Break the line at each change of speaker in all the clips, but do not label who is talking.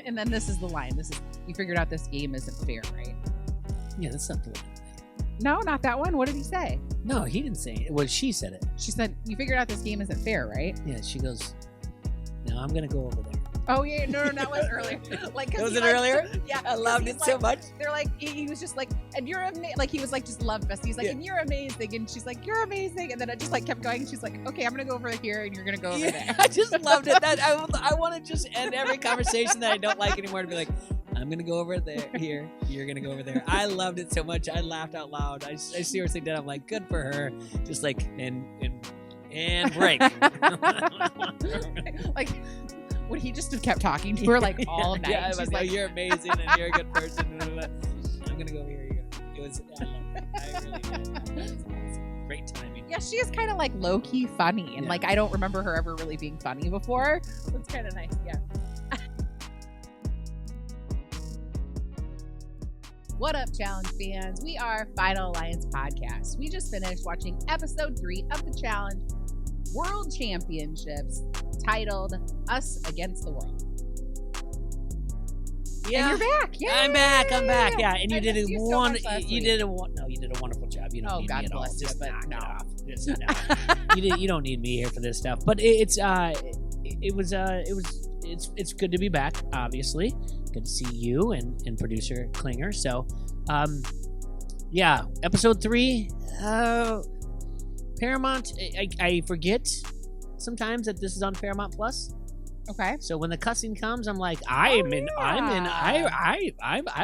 And then this is the line. This is, you figured out this game isn't fair, right?
Yeah, that's not the one.
No, not that one. What did he say?
No, he didn't say it. Well, she said it.
She said, you figured out this game isn't fair, right?
Yeah, she goes, no, I'm going to go over there.
Oh, yeah. No, that was earlier. Like,
Was it earlier?
Yeah.
I loved it so much.
They're like, he was just like, and you're amazing. Like, he was like, just love Bessie. He's like, and you're amazing. And she's like, you're amazing. And then it just like kept going. And she's like, okay, I'm going to go over here and you're going to go over there.
I just loved it. I want to just end every conversation that I don't like anymore to be like, I'm going to go over there, here. You're going to go over there. I loved it so much. I laughed out loud. I seriously did. I'm like, good for her. Just like, and break.
Like, when he just kept talking to her like all night.
Yeah,
she's
like, you're amazing and you're a good person. I'm going to go over here. It was, I loved it. I really did. It was awesome. Great timing.
Yeah, she is kind of like low-key funny. And like, I don't remember her ever really being funny before. So it's kind of nice. Yeah. What up, Challenge fans? We are Final Alliance Podcast. We just finished watching episode 3 of the Challenge World Championships, titled Us Against the World.
Yeah,
and you're back. Yeah,
I'm back. Yeah, and you did a wonderful job. You don't need me at all. Just knock it off. You don't need me here for this stuff. But it's good to be back. Obviously, good to see you and producer Klinger. So, yeah, episode 3. Paramount. I forget sometimes that this is on Paramount Plus.
Okay.
So when the cussing comes, I'm like, I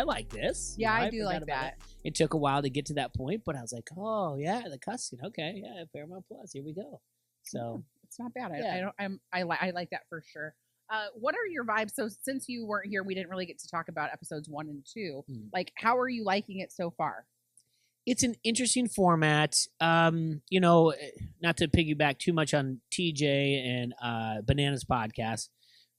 like this.
Yeah,
I
do like that.
It took a while to get to that point, but I was like, oh yeah, the cussing. Okay, yeah, Paramount Plus. Here we go. So
it's not bad.
Yeah.
I like that for sure. What are your vibes? So since you weren't here, we didn't really get to talk about episodes 1 and 2. Like, how are you liking it so far?
It's an interesting format. Not to piggyback too much on TJ and Banana's podcast,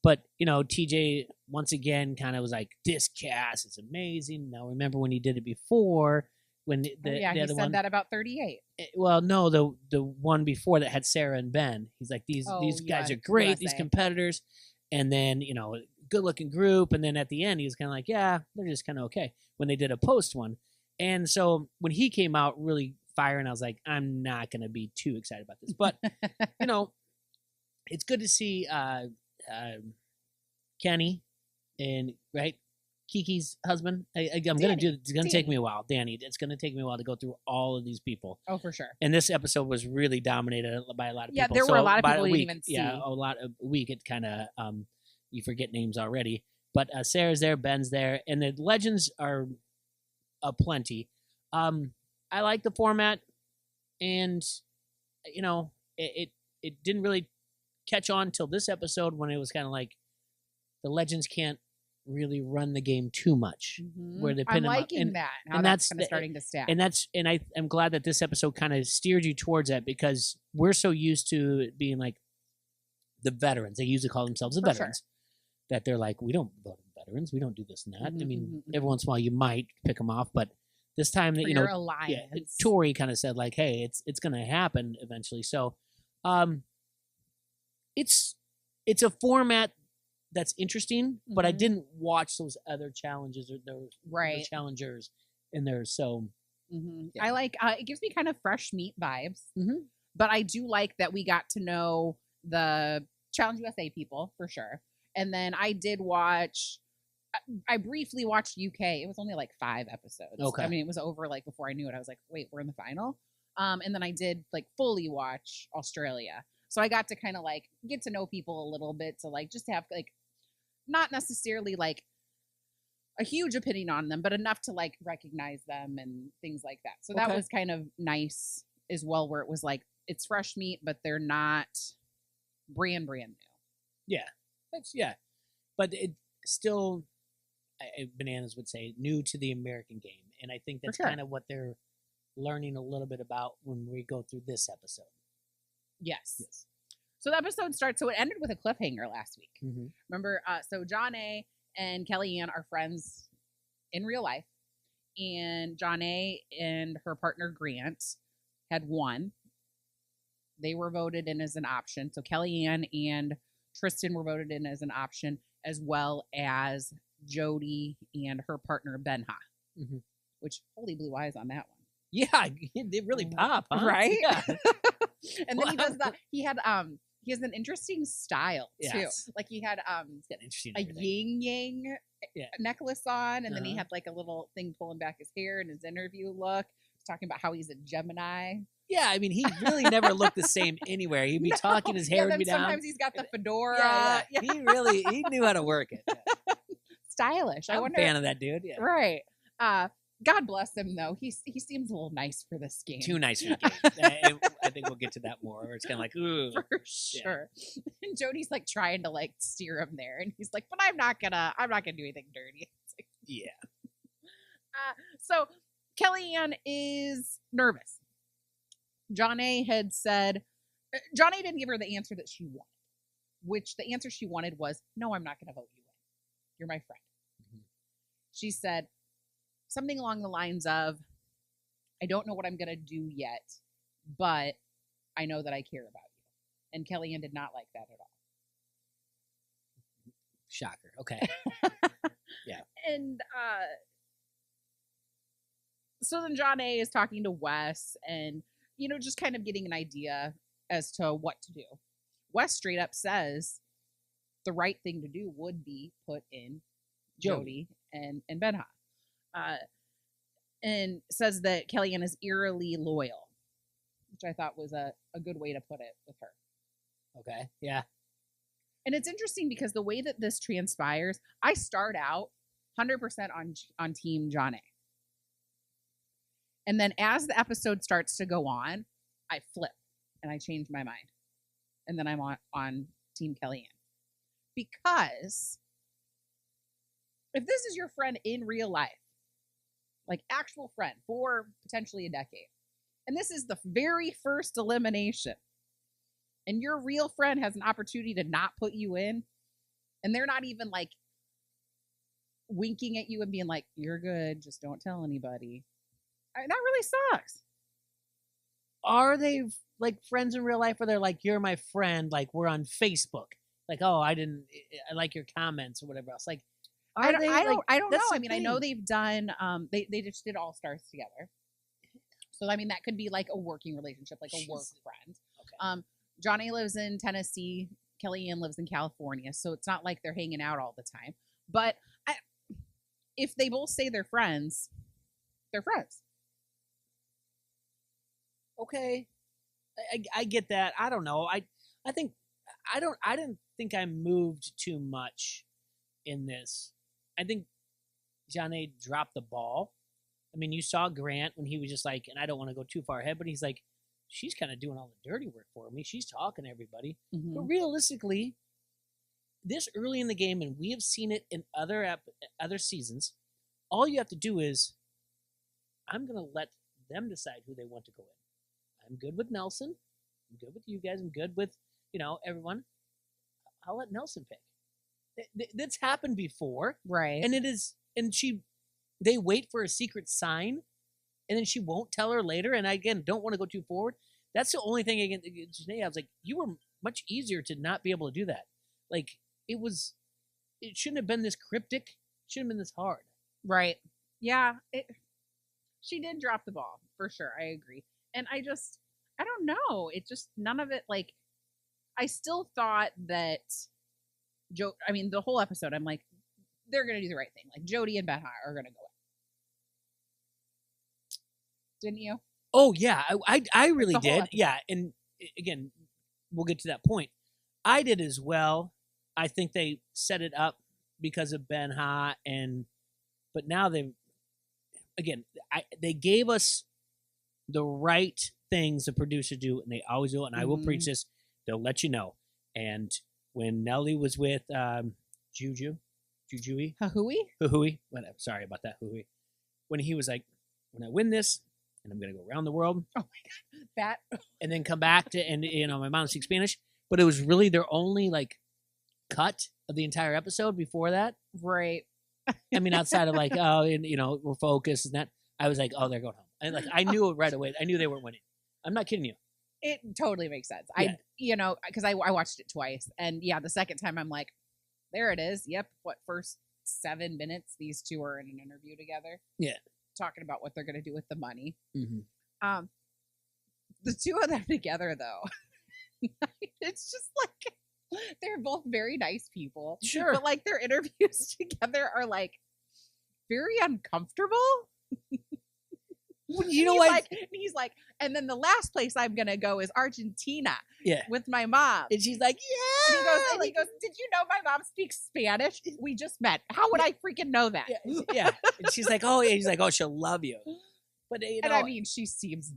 but TJ once again kind of was like, this cast is amazing. Now remember when he did it before, when the
he
other
said
one,
that about 38.
Well, no, the one before that had Sarah and Ben. He's like, these guys are great, these competitors, and then good looking group, and then at the end he was kind of like, yeah, they're just kind of okay. When they did a post one. And so when he came out really firing, I was like, I'm not going to be too excited about this. But, it's good to see Kenny and, Kiki's husband. I'm going to do it's going to take me a while. Danny, it's going to take me a while to go through all of these people.
Oh, for sure.
And this episode was really dominated by a lot of people.
Yeah, there were a lot of people we didn't even see.
Yeah, a week. It kind of, you forget names already. But Sarah's there, Ben's there, and the legends are plenty. I like the format, and it didn't really catch on till this episode when it was kind of like the legends can't really run the game too much. Where they pin
I'm
them
liking
up.
that.
And
that's kind of starting to stack.
And I'm glad that this episode kind of steered you towards that, because we're so used to it being like the veterans. They usually call themselves the veterans. Sure. That they're like, we don't vote veterans. We don't do this and that. I mean, every once in a while you might pick them off, but this time that Tori kind of said like, hey, it's going to happen eventually. So, it's a format that's interesting, but I didn't watch those other challenges or those challengers in there. So, yeah.
I like it gives me kind of fresh meat vibes. But I do like that we got to know the Challenge USA people for sure. And then I briefly watched UK. It was only like 5 episodes.
Okay.
I mean, it was over like before I knew it. I was like, wait, we're in the final. And then I did like fully watch Australia. So I got to kind of like get to know people a little bit, to like just have like not necessarily like a huge opinion on them, but enough to like recognize them and things like that. So that was kind of nice as well, where it was like it's fresh meat, but they're not brand new.
Yeah. But it still, Bananas would say, new to the American game. And I think that's kind of what they're learning a little bit about when we go through this episode.
Yes. So the episode starts, so it ended with a cliffhanger last week. Remember, so John A. and Kellyanne are friends in real life. And John A. and her partner Grant had won. They were voted in as an option. So Kellyanne and Tristan were voted in as an option. as well as Jody and her partner Benha,
Mm-hmm.
which holy blue eyes on that one.
Yeah, they really pop, huh?
Right?
Yeah.
And then he does that. He has an interesting style too.
Yes.
Like he had
It's got interesting
a
everything.
yin yang necklace on, and then he
Uh-huh.
had like a little thing pulling back his hair in his interview look. He's talking about how he's a Gemini.
Yeah, I mean, he really never looked the same anywhere. He'd be talking, his hair would be down.
Sometimes he's got the fedora.
Yeah. He knew how to work it. Yeah.
Stylish.
I'm a fan of that dude. Yeah.
Right. God bless him, though. He seems a little nice for this game.
Too nice for the game. I think we'll get to that more. Where it's kind of like, ooh,
for sure. Yeah. And Jody's like trying to like steer him there, and he's like, "But I'm not gonna do anything dirty." Like,
yeah.
So Kellyanne is nervous. John A. had said, John A. didn't give her the answer that she wanted, which the answer she wanted was, "No, I'm not going to vote you in. You're my friend." Mm-hmm. She said something along the lines of, "I don't know what I'm going to do yet, but I know that I care about you." And Kellyanne did not like that at all.
Shocker. Okay. Yeah.
And so then John A. is talking to Wes and, just kind of getting an idea as to what to do. Wes straight up says the right thing to do would be put in Jody and Benha. And says that Kellyanne is eerily loyal, which I thought was a good way to put it with her.
Okay. Yeah.
And it's interesting because the way that this transpires, I start out 100% on Team John A. And then as the episode starts to go on, I flip and I change my mind. And then I'm on Team Kellyanne. Because if this is your friend in real life, like actual friend for potentially a decade, and this is the very first elimination, and your real friend has an opportunity to not put you in, and they're not even like winking at you and being like, "You're good, just don't tell anybody." That really sucks.
Are they like friends in real life, or they're like, "You're my friend," like we're on Facebook, like, "Oh, I like your comments," or whatever else? Like,
I don't know. I mean, I know
thing.
they've done they just did All Stars together. So I mean that could be like a working relationship, like a work friend. Okay. John A. lives in Tennessee, Kellyanne lives in California, so it's not like they're hanging out all the time. But if they both say they're friends, they're friends.
Okay. I get that. I don't know. I didn't think I moved too much in this. I think John A. dropped the ball. I mean, you saw Grant when he was just like, and I don't want to go too far ahead, but he's like, she's kind of doing all the dirty work for me. She's talking to everybody. Mm-hmm. But realistically, this early in the game, and we have seen it in other seasons, all you have to do is, I'm going to let them decide who they want to go in. I'm good with Nelson. I'm good with you guys. I'm good with, everyone. I'll let Nelson pick. That's happened before.
Right.
And they wait for a secret sign, and then she won't tell her later. And I, again, don't want to go too forward. That's the only thing against Janae. I was like, you were much easier to not be able to do that. Like, it shouldn't have been this cryptic. It shouldn't have been this hard.
Right. Yeah. She did drop the ball, for sure. I agree. And I don't know. It just, none of it, like, I still thought that the whole episode, I'm like, they're going to do the right thing. Like, Jody and Benha are going to go in. Didn't you?
Oh, yeah. I really did. Yeah. And again, we'll get to that point. I did as well. I think they set it up because of Benha, but now they gave us the right things the producers do, and they always do it. And I will preach this; they'll let you know. And when Nelly was with Juhui, whatever. Sorry about that, Hui. When he was like, "When I win this, and I'm going to go around the world,"
oh my god, that,
and then come back to, and my mom speaks Spanish, but it was really their only like cut of the entire episode before that,
right?
I mean, outside of like, oh, and we're focused and that. I was like, oh, they're going home. And I knew it right away. I knew they weren't winning. I'm not kidding you.
It totally makes sense. Yeah. Because I watched it twice, and yeah, the second time I'm like, there it is. Yep. What, first 7 minutes, these two are in an interview together.
Yeah.
Talking about what they're going to do with the money.
Mm-hmm.
The two of them together, though, it's just like they're both very nice people.
Sure.
But like their interviews together are like very uncomfortable.
You know what?
He's like, and then the last place I'm gonna go is Argentina.
Yeah.
With my mom.
And she's like, yeah.
And he goes, did you know my mom speaks Spanish? We just met. How would I freaking know that?
Yeah. And she's like, oh, yeah. He's like, oh, she'll love you. But
and I mean, she seems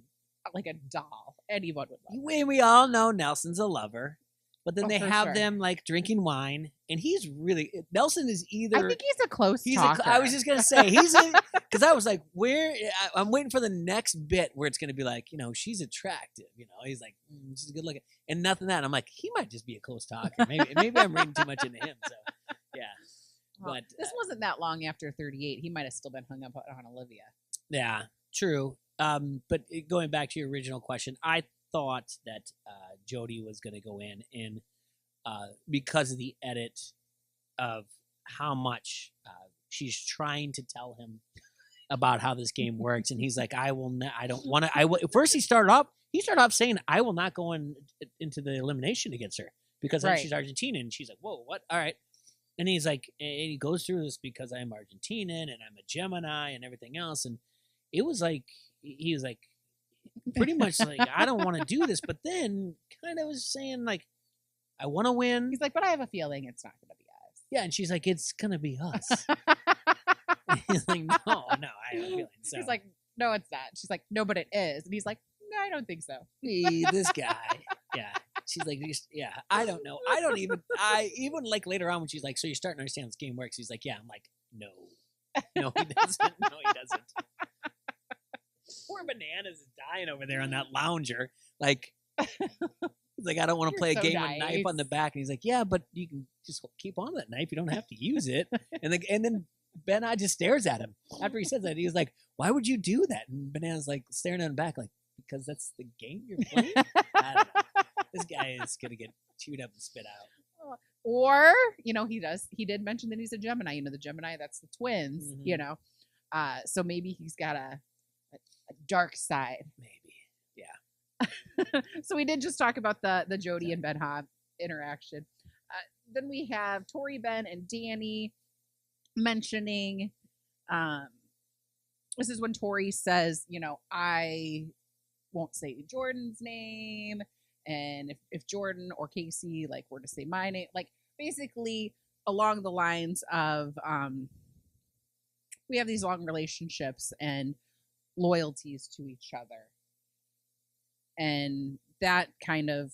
like a doll. Anyone would love her.
We all know Nelson's a lover. But then they have
sure.
them like drinking wine, and he's really Nelson is either.
I think he's a close talker.
I was just gonna say because I was like, I'm waiting for the next bit where it's gonna be like, she's attractive. He's like, she's good looking, and nothing that. I'm like, he might just be a close talker. Maybe I'm reading too much into him. So yeah,
well,
but
this wasn't that long after 38. He might have still been hung up on Olivia.
Yeah, true. But going back to your original question, I thought that Jody was going to go in and because of the edit of how much she's trying to tell him about how this game works, and he's like, I don't want to. First, he started off saying, I will not go into the elimination against her because she's Argentinian. And she's like, whoa, what? All right. And he's like, and he goes through this because I'm Argentinian and I'm a Gemini and everything else, and it was like he was like. Pretty much like, I don't want to do this, but then kind of was saying like, I want to win.
He's like, but I have a feeling it's not going to be us.
Yeah, and she's like, it's going to be us. He's like, no, I have a feeling. So.
He's like, no, it's not. She's like, no, but it is. And he's like, no, I don't think so.
This guy. Yeah. She's like, yeah, I don't know. Even like later on when she's like, so you're starting to understand how this game works. He's like, yeah. I'm like, no, he doesn't. No, he doesn't. Poor Bananas is dying over there on that lounger. Like, he's like, I don't want to play a game with a knife on the back. And he's like, yeah, but you can just keep on that knife. You don't have to use it. And then Ben just stares at him after he says that. He was like, why would you do that? And Bananas like staring at him back, like, because that's the game you're playing. I don't know. This guy is gonna get chewed up and spit out.
Or he did mention that he's a Gemini. The Gemini, that's the twins.
Mm-hmm.
So maybe he's got a dark side.
Maybe. Yeah.
So we did just talk about the Jody and Ben Hobb interaction. Then we have Tori, Ben, and Danny mentioning this is when Tori says, I won't say Jordan's name, and if Jordan or Casey were to say my name, basically along the lines of we have these long relationships and loyalties to each other. And that kind of,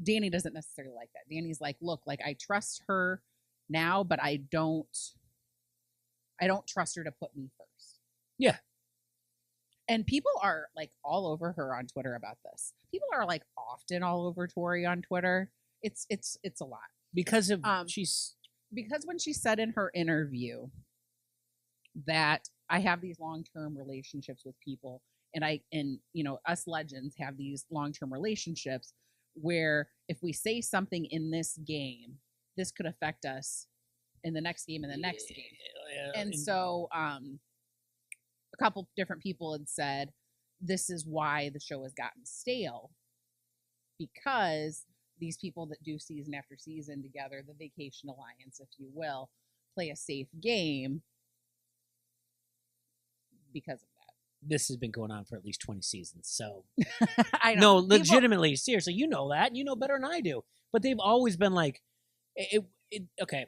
Danny doesn't necessarily like that. Danny's like, look, I trust her now, but I don't trust her to put me first.
Yeah.
And people are all over her on Twitter about this. People are often all over Tori on Twitter. It's a lot. Because of because when she said in her interview that I have these long-term relationships with people, and us legends have these long-term relationships where if we say something in this game, this could affect us in the next game and the next game. Yeah. And so a couple different people had said this is why the show has gotten stale, because these people that do season after season together, the Vacation Alliance, if you will, play a safe game because of that.
This has been going on for at least 20 seasons, so
I know.
No, legitimately, seriously, you know that, and you know better than I do. But they've always been like, okay.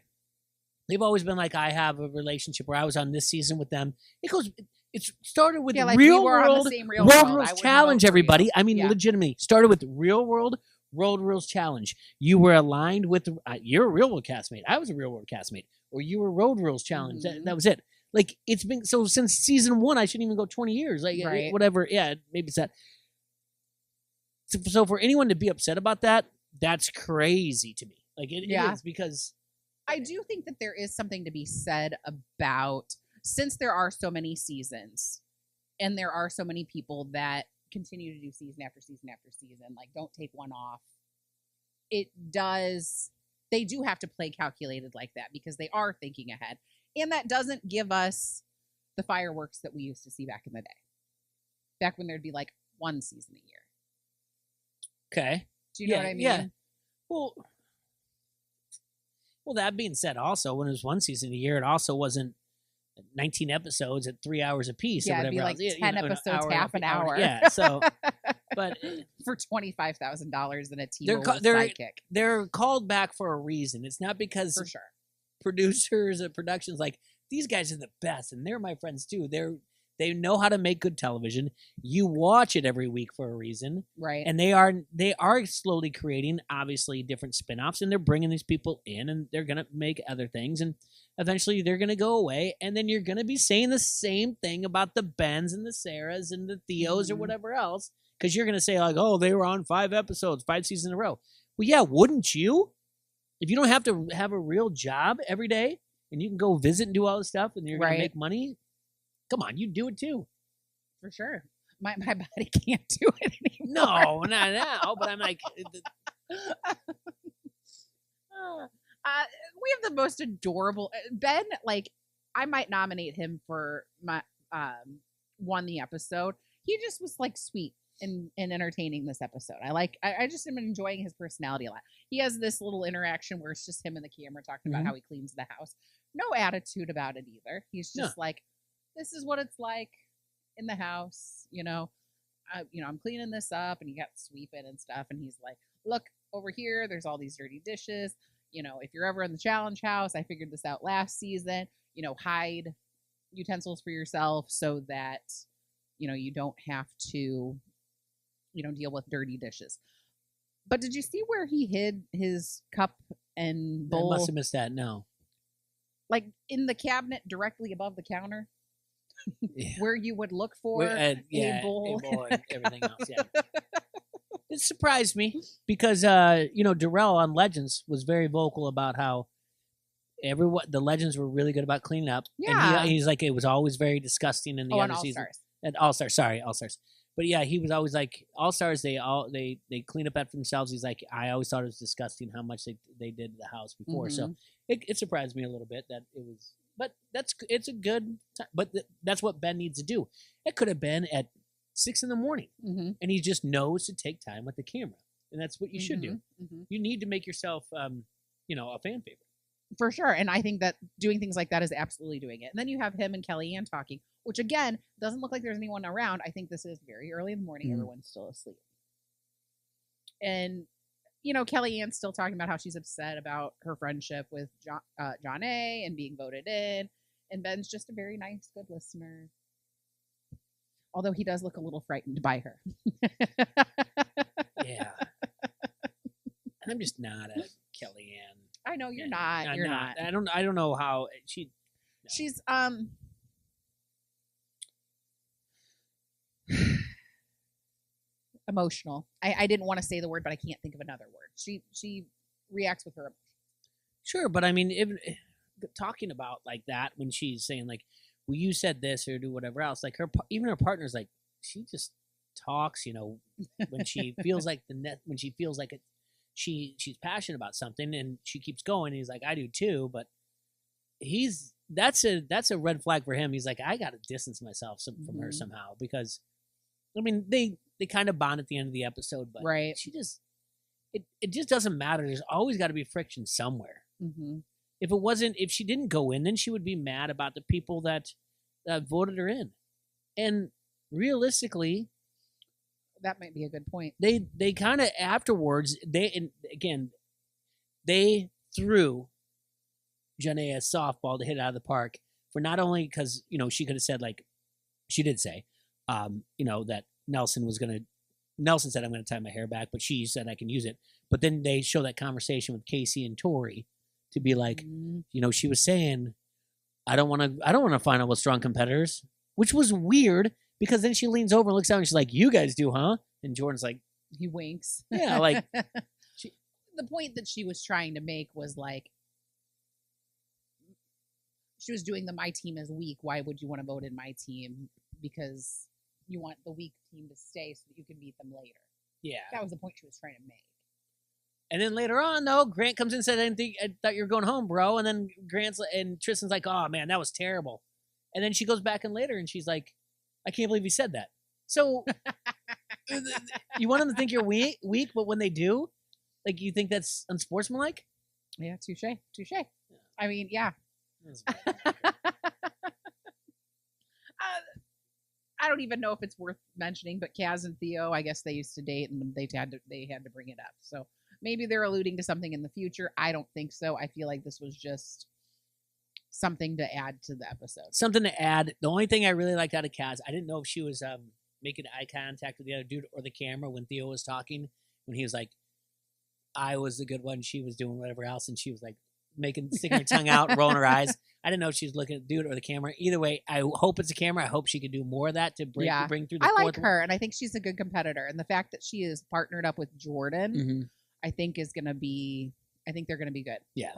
They've always been like, I have a relationship where I was on this season with them. It started with Real World Rules Challenge, everybody. I mean, legitimately, started with Real World Rules Challenge. You were aligned with, you're a Real World castmate. I was a Real World castmate. Or you were Road Rules Challenge.
Mm-hmm.
That was it. It's been, so since season 1, I shouldn't even go 20 years.
Right.
Whatever. Yeah, maybe it's that. So for anyone to be upset about that, that's crazy to me. It is, because
I do think that there is something to be said about, since there are so many seasons and there are so many people that continue to do season after season after season, don't take one off. It does they do have to play calculated like that because they are thinking ahead. And that doesn't give us the fireworks that we used to see back in the day. Back when there'd be like one season a year.
Okay.
Do you know what I mean?
Yeah. Well, that being said, also, when it was one season a year, it also wasn't 19 episodes at 3 hours apiece or
Yeah, it'd
whatever.
be like
else.
10 episodes, half an hour.
Yeah, so, but
for $25,000 in a
they're
T-Mobile sidekick.
They're called back for a reason. It's not because
For sure.
producers and productions like, these guys are the best and they're my friends too. They know how to make good television. You watch it every week for a reason.
Right.
And they are slowly creating, obviously, different spin-offs, and they're bringing these people in, and they're going to make other things, and eventually they're going to go away, and then you're going to be saying the same thing about the Bens and the Sarahs and the Theos or whatever else, because you're going to say, like, oh, they were on 5 seasons in a row. Well, yeah, wouldn't you? If you don't have to have a real job every day, and you can go visit and do all this stuff, and you're going to make money, come on, you do it too.
For sure. My body can't do it anymore.
No, not now. But I'm like,
we have the most adorable Ben. Like, I might nominate him for my won the episode. He just was like sweet and entertaining this episode. I just am enjoying his personality a lot. He has this little interaction where it's just him and the camera talking about how he cleans the house. No attitude about it either. He's just like, this is what it's like in the house, I'm cleaning this up, and you got sweeping and stuff. And he's like, look over here, there's all these dirty dishes. If you're ever in the challenge house, I figured this out last season, hide utensils for yourself so that, you don't have to, deal with dirty dishes. But did you see where he hid his cup and bowl?
I must have missed that. No.
Like in the cabinet directly above the counter? Yeah. Where you would look for a bowl
and everything else. Yeah, it surprised me because Darrell on Legends was very vocal about how the Legends were really good about cleaning up.
Yeah,
and he's like, it was always very disgusting in the other season. And All Stars, All Stars. But yeah, he was always like, All Stars, they clean up after themselves. He's like, I always thought it was disgusting how much they did to the house before. So it surprised me a little bit that it was. But it's a good time. But that's what Ben needs to do. It could have been at 6 a.m, and he just knows to take time with the camera, and that's what you should do. You need to make yourself, a fan favorite
for sure. And I think that doing things like that is absolutely doing it. And then you have him and Kellyanne talking, which again doesn't look like there's anyone around. I think this is very early in the morning. Everyone's still asleep, and Kellyanne's still talking about how she's upset about her friendship with John A. and being voted in. And Ben's just a very nice, good listener. Although he does look a little frightened by her.
Yeah. I'm just not a Kellyanne.
I know you're not. You're not.
I don't know how she. No.
She's emotional. I didn't want to say the word, but I can't think of another word. She reacts with her emotions.
Sure, but I mean, talking about like that when she's saying like, well, you said this or do whatever else, like even her partner's like, she just talks, when she feels like when she feels like it, she's passionate about something and she keeps going. And he's like, I do too, but that's a red flag for him. He's like, I got to distance myself from her somehow, because I mean, they kind of bond at the end of the episode, but she just, it just doesn't matter. There's always got to be friction somewhere. If she didn't go in, then she would be mad about the people that voted her in. And realistically,
that might be a good point.
They kind of afterwards, they threw Janae a softball to hit out of the park for not only because, she could have said, like, she did say, that Nelson said, I'm going to tie my hair back, but she said I can use it. But then they show that conversation with Casey and Tori to be like, she was saying, I don't want to find out with strong competitors, which was weird because then she leans over and looks out and she's like, you guys do, huh? And Jordan's like,
he winks.
Yeah, like
the point that she was trying to make was like, she was doing the my team is weak. Why would you want to vote in my team? Because you want the weak team to stay so that you can beat them later.
Yeah.
That was the point she was trying to make.
And then later on, though, Grant comes in and said, I thought you were going home, bro. And then and Tristan's like, oh, man, that was terrible. And then she goes back in later and she's like, I can't believe he said that. So you want them to think you're weak, but when they do, like, you think that's unsportsmanlike?
Yeah, touche. I mean, yeah. I don't even know if it's worth mentioning, but Kaz and Theo, I guess they used to date and they had to bring it up. So maybe they're alluding to something in the future. I don't think so. I feel like this was just something to add to the episode.
Something to add. The only thing I really liked out of Kaz, I didn't know if she was making eye contact with the other dude or the camera when Theo was talking, when he was like, I was the good one, she was doing whatever else, and she was like sticking her tongue out, rolling her eyes. I didn't know if she was looking at the dude or the camera. Either way, I hope it's a camera. I hope she could do more of that to bring through the
I like
fourth
her, and I think she's a good competitor. And the fact that she is partnered up with Jordan, I think is going to be. I think they're going to be good.
Yeah,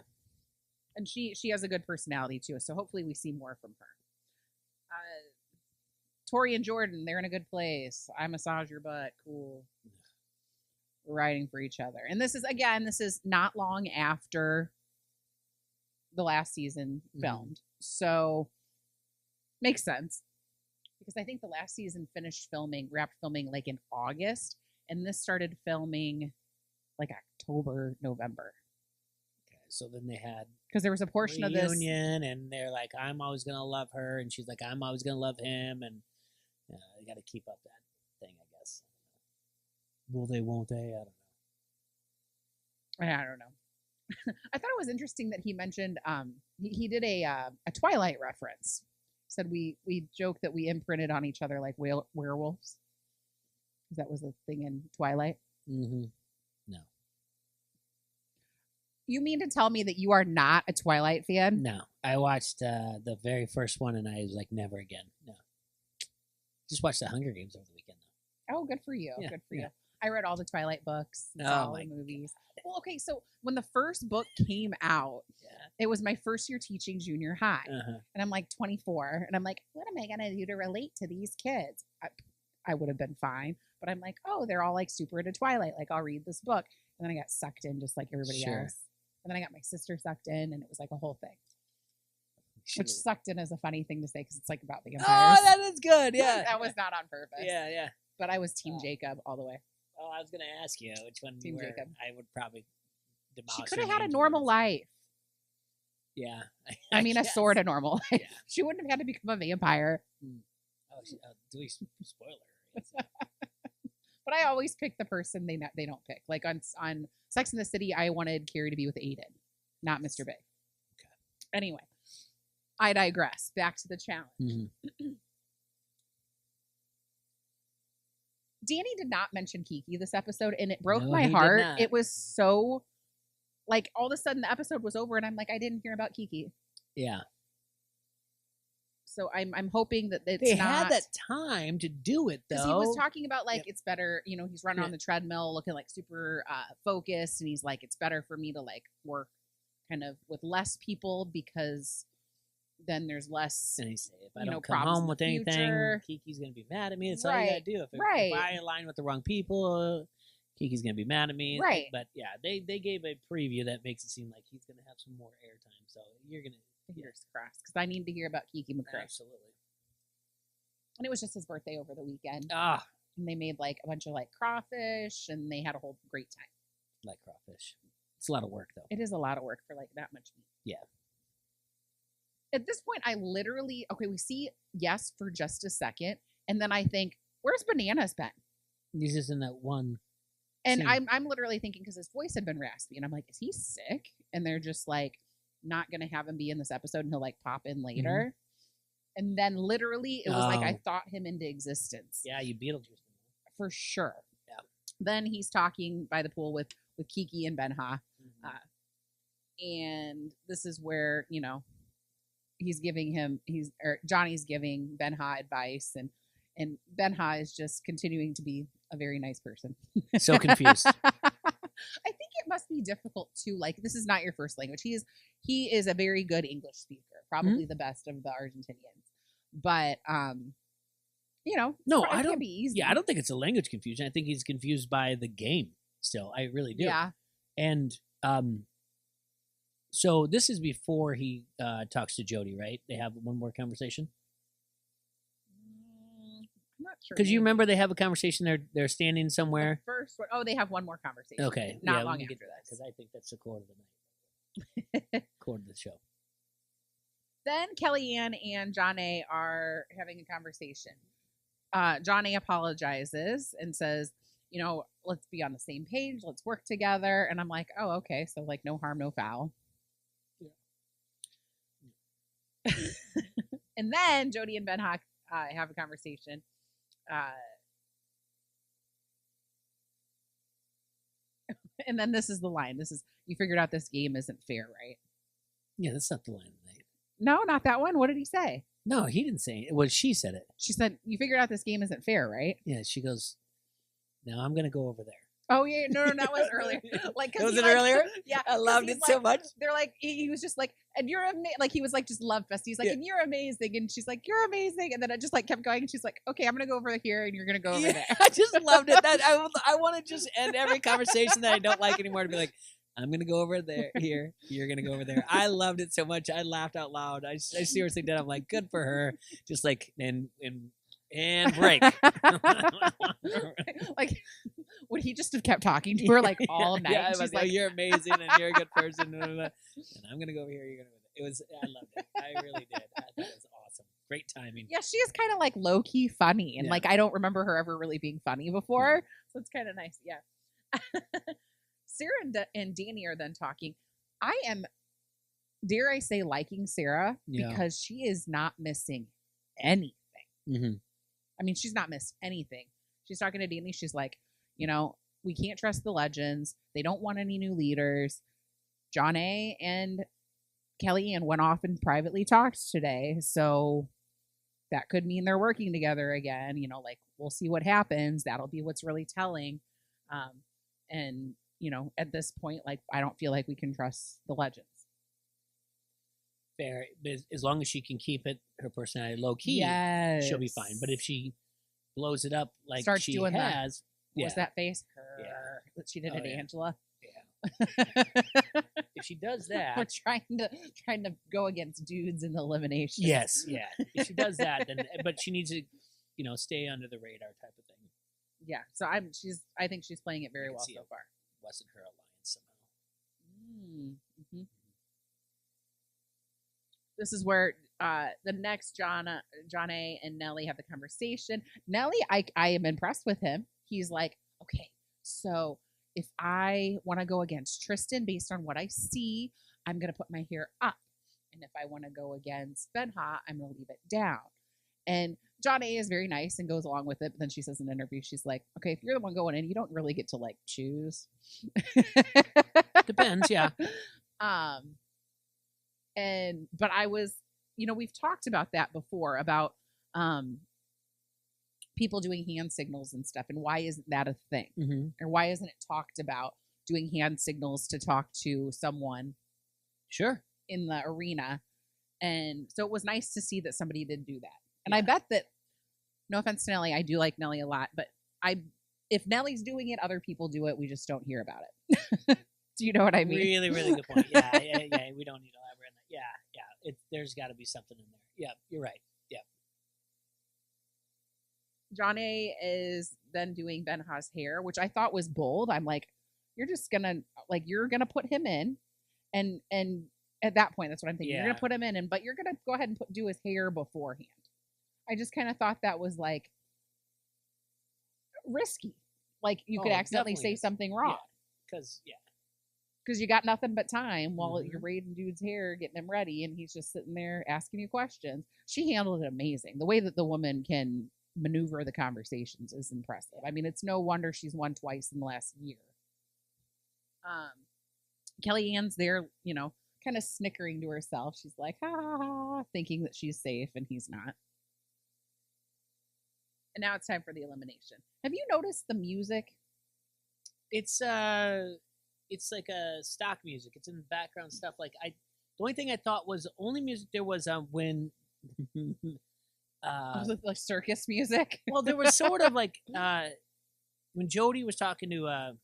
and she has a good personality too. So hopefully we see more from her. Tori and Jordan, they're in a good place. I massage your butt. Cool. We're riding for each other, and this is not long after the last season filmed. So makes sense because I think the last season wrapped filming like in August, and this started filming like October, November.
Okay, so then they had
because there was a portion of this
reunion, and they're like, I'm always gonna love her, and she's like, I'm always gonna love him, and they got to keep up that thing, I guess. Will they, won't they?
I don't know. I thought it was interesting that he mentioned he did a Twilight reference. Said we joked that we imprinted on each other like werewolves. That was a thing in Twilight.
Mm-hmm. No.
You mean to tell me that you are not a Twilight fan?
No. I watched the very first one and I was like, never again. No. Just watched the Hunger Games over the weekend though.
Oh, good for you. Yeah, good for you. I read all the Twilight books, all the movies. God. Well, okay, so when the first book came out, it was my first year teaching junior high. And I'm like 24, and I'm like, what am I going to do to relate to these kids? I would have been fine, but I'm like, oh, they're all like super into Twilight. Like, I'll read this book. And then I got sucked in just like everybody else. And then I got my sister sucked in, and it was like a whole thing. Which sucked in is a funny thing to say because it's like about the vampires.
Oh, that is good. Yeah.
That was not on purpose.
Yeah.
But I was Team Jacob all the way.
Oh, I was going to ask you which one
Team Jacob.
I would probably demolish.
She could have had a normal life.
Yeah.
I mean, a sort of normal life. Yeah. She wouldn't have had to become a vampire.
Oh, do we spoil her?
But I always pick the person they don't pick. Like on Sex and the City, I wanted Carrie to be with Aiden, not Mr. Big. Okay. Anyway, I digress. Back to the challenge. Danny did not mention Kiki this episode, and it broke my heart. It was so, like, all of a sudden the episode was over, and I'm like, I didn't hear about Kiki.
Yeah.
So I'm hoping that
they had that time to do it, though.
Because he was talking about, like, it's better, he's running on the treadmill looking, like, super focused, and he's like, it's better for me to, like, work kind of with less people because then there's less,
and he said, if I don't come home with anything, Kiki's going to be mad at me. That's all you got to do. If I align with the wrong people, Kiki's going to be mad at me.
Right.
But, yeah, they gave a preview that makes it seem like he's going to have some more airtime. So you're going to...
Fingers crossed, because I need to hear about Kiki McCray.
Absolutely.
And it was just his birthday over the weekend.
And
they made, like, a bunch of, like, crawfish, and they had a whole great time.
Like crawfish. It's a lot of work, though.
It is a lot of work for, like, that much meat.
Yeah.
At this point, I literally, we see Yes for just a second, and then I think, where's Bananas been?
He's just in that one
And I'm literally thinking, because his voice had been raspy, and I'm like, is he sick? And they're just like, not going to have him be in this episode, and he'll like pop in later. And then literally, it was like I thought him into existence.
Yeah, you Beetlejuice him.
For sure.
Yeah.
Then he's talking by the pool with Kiki and Ben-Ha. And this is where, Johnny's giving Ben-Ha advice, and Ben-Ha is just continuing to be a very nice person.
So confused.
I think it must be difficult too. Like, this is not your first language. He is a very good English speaker, probably the best of the Argentinians. But
no, I don't.
Be easy.
Yeah, I don't think it's a language confusion. I think he's confused by the game. Still, I really do.
Yeah.
And so this is before he talks to Jody, right? They have one more conversation.
I'm not sure.
Because you remember they have a conversation. They're standing somewhere.
The first one, oh, they have one more conversation.
Okay,
not long after this.
Because I think that's the core of the night. Core of the show.
Then Kellyanne and John A are having a conversation. John A apologizes and says, you know, let's be on the same page. Let's work together. And I'm like, oh, okay. So like no harm, no foul. Yeah. And then Jody and Ben Hawk have a conversation. And then this is the line. This is, you figured out this game isn't fair, right?
Yeah, that's not the line of the night.
No, not that one. What did he say?
No, he didn't say it. Well, she said it.
She said, you figured out this game isn't fair, right?
Yeah, she goes, now I'm going to go over there.
Oh, yeah. No, that was earlier. Like,
was it earlier?
Yeah.
I loved it so much.
They're like, he was just like, and you're amazing. Like, he was like, just love fest. He's like, and you're amazing. And she's like, you're amazing. And then it just like kept going. And she's like, okay, I'm going to go over here and you're going to go over there.
I just loved it. That I want to just end every conversation that I don't like anymore to be like, I'm going to go over there, here. You're going to go over there. I loved it so much. I laughed out loud. I seriously did. I'm like, good for her. Just like, and break.
Like, would he just have kept talking to her like all night?
Yeah,
she's
like, you're amazing and you're a good person. And I'm going to go over here. You're going to go there. It was, I loved it. I really did. I thought it was awesome. Great timing.
Yeah, she is kind of like low key funny. And like, I don't remember her ever really being funny before. So it's kind of nice. Yeah. Sarah and Danny are then talking. I am, dare I say, liking Sarah because she is not missing anything.
Mm-hmm.
I mean, she's not missed anything. She's talking to Danny. She's like, you know, we can't trust the legends. They don't want any new leaders. John A. and Kellyanne went off and privately talked today. So that could mean they're working together again. You know, like, we'll see what happens. That'll be what's really telling. And, you know, at this point, like, I don't feel like we can trust the legends.
Fair. As long as she can keep her personality low key, she'll be fine. But if she blows it up like
starts
she
doing
has,
what was that face? That she did at Angela. Yeah.
If she does that,
we're trying to go against dudes in the elimination.
Yes, yeah. If she does that, then but she needs to, you know, stay under the radar type of thing.
Yeah. So I think she's playing it very well so far.
Wasn't her alliance somehow.
Mm-hmm. This is where the next John A. and Nellie have the conversation. Nellie, I am impressed with him. He's like, okay, so if I want to go against Tristan based on what I see, I'm going to put my hair up. And if I want to go against Benha, I'm going to leave it down. And John A. is very nice and goes along with it. But then she says in an interview, she's like, okay, if you're the one going in, you don't really get to like choose.
Depends, yeah.
But I was, you know, we've talked about that before about people doing hand signals and stuff. And why isn't that a thing?
Mm-hmm.
Or why isn't it talked about doing hand signals to talk to someone?
Sure.
In the arena. And so it was nice to see that somebody did do that. And I bet that, no offense to Nellie, I do like Nellie a lot, but if Nellie's doing it, other people do it. We just don't hear about it. Do you know what I mean?
Really, really good point. Yeah. We don't need to elaborate on that. Yeah. There's got to be something in there. Yeah, you're right. Yeah.
John A. is then doing Benha's hair, which I thought was bold. I'm like, you're gonna put him in, and at that point, that's what I'm thinking. Yeah. You're gonna put him in, but you're gonna go ahead and do his hair beforehand. I just kind of thought that was like risky. Like you could accidentally say something wrong.
Because
you got nothing but time while you're braiding dude's hair, getting him ready, and he's just sitting there asking you questions. She handled it amazing. The way that the woman can maneuver the conversations is impressive. I mean, it's no wonder she's won twice in the last year. Kellyanne's there, you know, kind of snickering to herself. She's like, ha, ha, ha, thinking that she's safe, and he's not. And now it's time for the elimination. Have you noticed the music?
It's like a stock music. It's in the background stuff. Like the only thing I thought was the only music there was when
was it like circus music?
Well, there was sort of like when Jody was talking to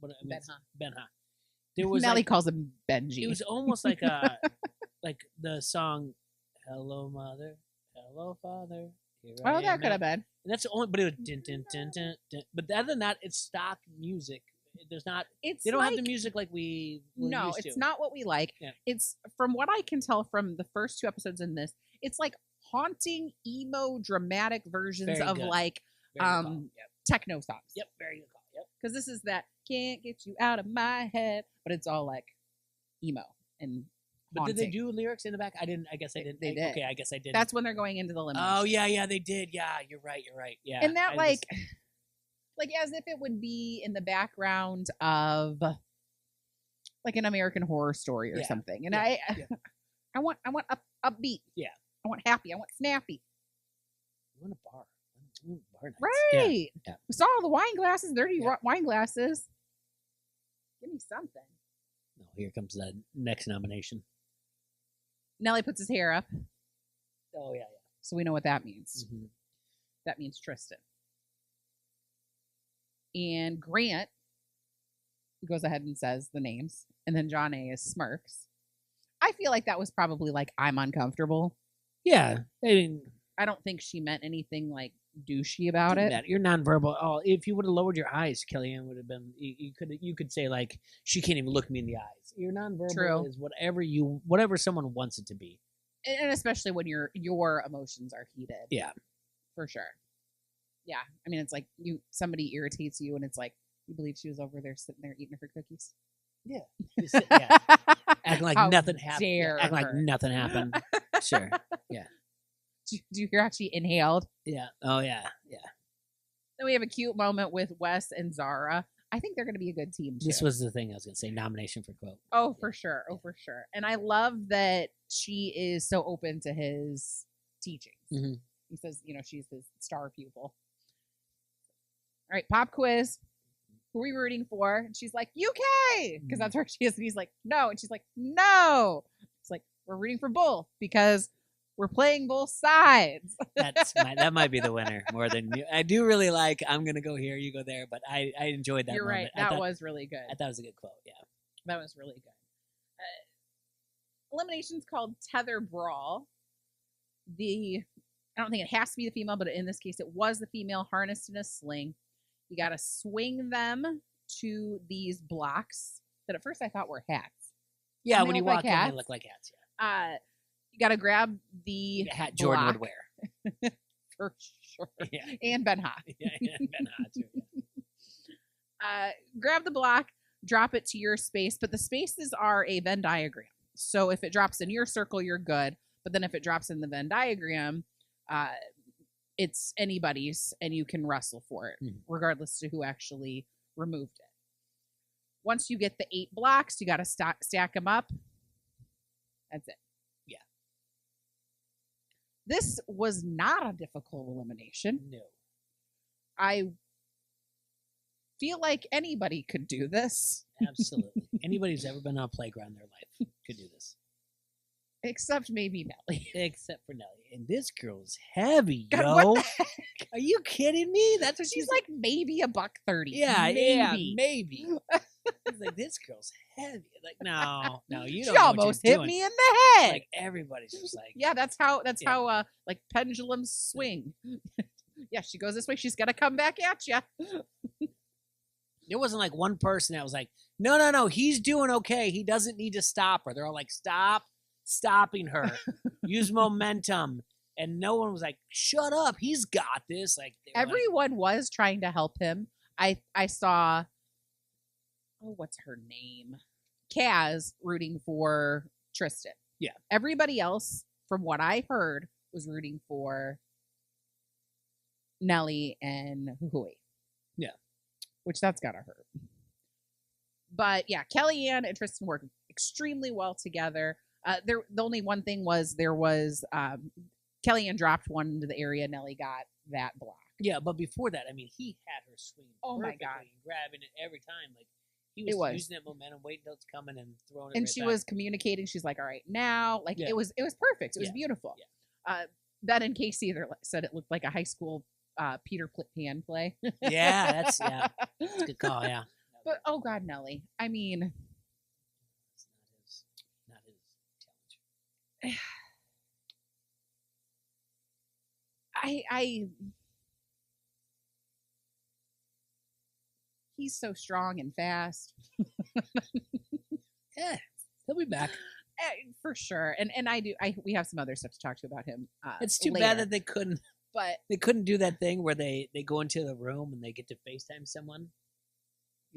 What I mean,
Ben-Ha.
Ben-Ha. There was
Nelly
like,
calls him Benji.
it was almost like a like the song "Hello Mother, Hello Father." Here I
oh, that
am
could have
now."
been.
And that's the only, but it was din, din, din, din, din. But other than that, it's stock music. There's not.
It's
They don't have
like-
the music like we were
No,
used
it's
to.
not what we like.
Yeah.
It's from what I can tell from the first 2 episodes in this. It's like haunting emo dramatic versions
Very
of
good.
like
Very good call. Yep.
techno songs.
Yep. Very good call. Yep.
Because this is that can't get you out of my head, but it's all like emo and
But
haunting.
did they do lyrics in the back? I didn't. I guess I didn't.
They did.
Okay, I guess I did.
That's when they're going into the elimination.
Oh yeah, they did. Yeah, you're right. Yeah,
and that
I
like
just-
like as if it would be in the background of like an American Horror Story or
Yeah,
something. And
yeah,
I want upbeat.
Yeah.
I want happy. I want snappy.
we're in a bar. We're in bar nights.
Right.
Yeah.
We saw all the wine glasses, dirty
Yeah.
wine glasses. Give me something.
No, here comes the next nomination.
Nelly puts his hair up,
Oh yeah,
so we know what that means.
yeah.
That means Tristan. And Grant goes ahead and says the names, and then John A is smirks. I feel like that was probably like, I'm uncomfortable.
Yeah, I mean,
I don't think she meant anything like douchey about
didn't
it.
matter. You're nonverbal. Oh, if you would have lowered your eyes, Kellyanne would have been. You could say like she can't even look me in the eyes. Your nonverbal
True.
is whatever someone wants it to be.
And especially when your emotions are heated.
Yeah.
For sure. Yeah. I mean, it's like somebody irritates you and it's like, you believe she was over there sitting there eating her cookies?
Yeah. Just sit- yeah. Acting like
How
nothing happened.
dare
Acting like
her.
nothing happened. Sure.
Do you hear how she inhaled?
Yeah. Oh yeah. Yeah.
Then we have a cute moment with Wes and Zara. I think they're going to be a good team too.
This was the thing I was going to say. Nomination for quote.
Oh, for sure. Oh, for sure. And I love that she is so open to his teachings.
Mhm.
He says, she's his star pupil. All right, pop quiz. Who are we rooting for? And she's like, UK, because that's where she is. And he's like, no. And she's like, no. It's like, we're rooting for both because we're playing both sides.
That might be the winner more than you. I do really like. I'm going to go here. You go there. But I enjoyed that.
You're
moment.
right. That was really good.
I thought it was a good quote. Yeah.
That was really good. Elimination's called Tether Brawl. I don't think it has to be the female, but in this case, it was the female harnessed in a sling. You got to swing them to these blocks that at first I thought were hats.
Yeah.
They
When you
look like
walk in,
hats.
they look like hats. Yeah.
You got to grab the
Like a hat Jordan
block
would wear.
for sure.
Yeah.
And Ben-Ha.
Yeah. Ben-Ha too. Yeah.
Grab the block, drop it to your space, but the spaces are a Venn diagram. So if it drops in your circle, you're good. But then if it drops in the Venn diagram, it's anybody's, and you can wrestle for it, regardless to who actually removed it. Once you get the 8 blocks, you got to stack them up. That's it.
Yeah.
This was not a difficult elimination.
No.
I feel like anybody could do this.
Absolutely. Anybody who's ever been on a playground in their life could do this.
Except maybe Nelly.
Except for Nelly. And this girl's heavy,
God,
yo.
what the heck?
Are you kidding me? That's what
She's like maybe $130.
Yeah,
maybe.
maybe. He's like, this girl's heavy. Like, no, you
She
don't know what
almost
you're
hit
doing.
me in the head.
Like, everybody's just like,
Yeah, that's how
Yeah.
how like pendulums swing. Yeah, she goes this way, she's got to come back at you.
there wasn't like one person that was like, no, he's doing okay. He doesn't need to stop her. They're all like, stopping her. Use momentum. And no one was like, shut up. He's got this. Like, they were like,
Everyone was trying to help him. I saw what's her name? Kaz rooting for Tristan.
Yeah.
Everybody else, from what I heard, was rooting for Nelly and Hui.
Yeah.
Which that's gotta hurt. But yeah, Kellyanne and Tristan worked extremely well together. The only one thing was there was Kellyanne dropped one into the area. Nelly got that block.
yeah, but before that, I mean, he had her swing.
Oh my
perfectly,
God.
grabbing it every time. Like, he
It
was,
was.
using that momentum, waiting until it's coming and throwing it.
And
right
she
back.
was communicating. She's like, all right, now. Like,
Yeah.
it was perfect. It was
Yeah.
beautiful.
Yeah.
Ben and Casey said it looked like a high school Peter Pan play.
Yeah, that's a good call. Yeah.
But oh God, Nelly. I mean,
It's not his challenge.
I he's so strong and fast.
Yeah, he'll be back.
For sure. And we have some other stuff to talk to about him.
It's too
later.
bad that they couldn't do that thing where they go into the room and they get to FaceTime someone,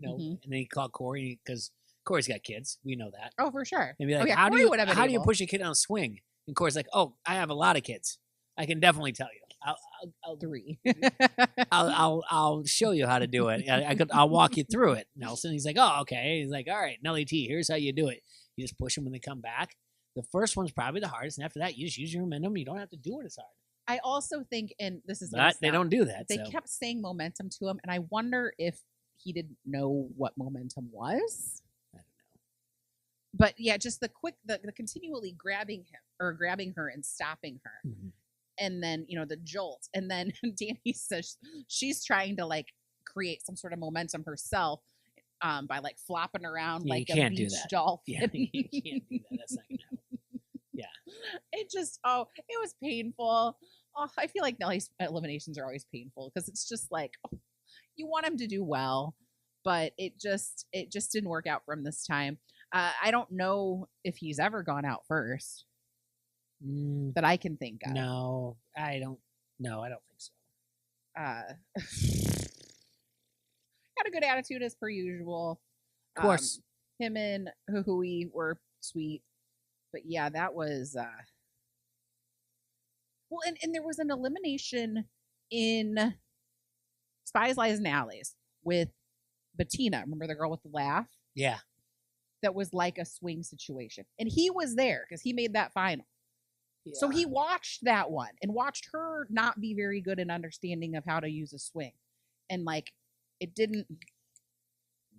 and then you call Corey because Corey's got kids. We know that.
Oh, for sure.
And be like,
yeah,
how
Corey
do you push a kid on a swing? And Corey's like, oh, I have a lot of kids. I can definitely tell you. I'll
3.
I'll show you how to do it. I'll walk you through it, Nelson. He's like, oh, okay. He's like, all right, Nelly T, here's how you do it. You just push them when they come back. The first one's probably the hardest, and after that, you just use your momentum. You don't have to do it as hard.
I also think, and this is
but they don't do that.
They kept saying momentum to him, and I wonder if he didn't know what momentum was.
I don't know.
But yeah, just the continually grabbing her and stopping her.
Mm-hmm.
And then, the jolt. And then Danny says she's trying to like create some sort of momentum herself by like flopping around like a beach dolphin.
Yeah, you can't do that. That's not going to happen. Yeah.
It was painful. Oh, I feel like Nelly's eliminations are always painful because it's just like, you want him to do well, but it just didn't work out for him this time. I don't know if he's ever gone out first. That I can think of.
No, I don't think so.
Got a good attitude as per usual.
Of course.
Him and Hui were sweet. But yeah, that was well, and there was an elimination in Spies, Lies, and Alleys with Bettina. Remember the girl with the laugh?
Yeah.
That was like a swing situation. And he was there because he made that final. Yeah. So he watched that one and watched her not be very good in understanding of how to use a swing. And like, it didn't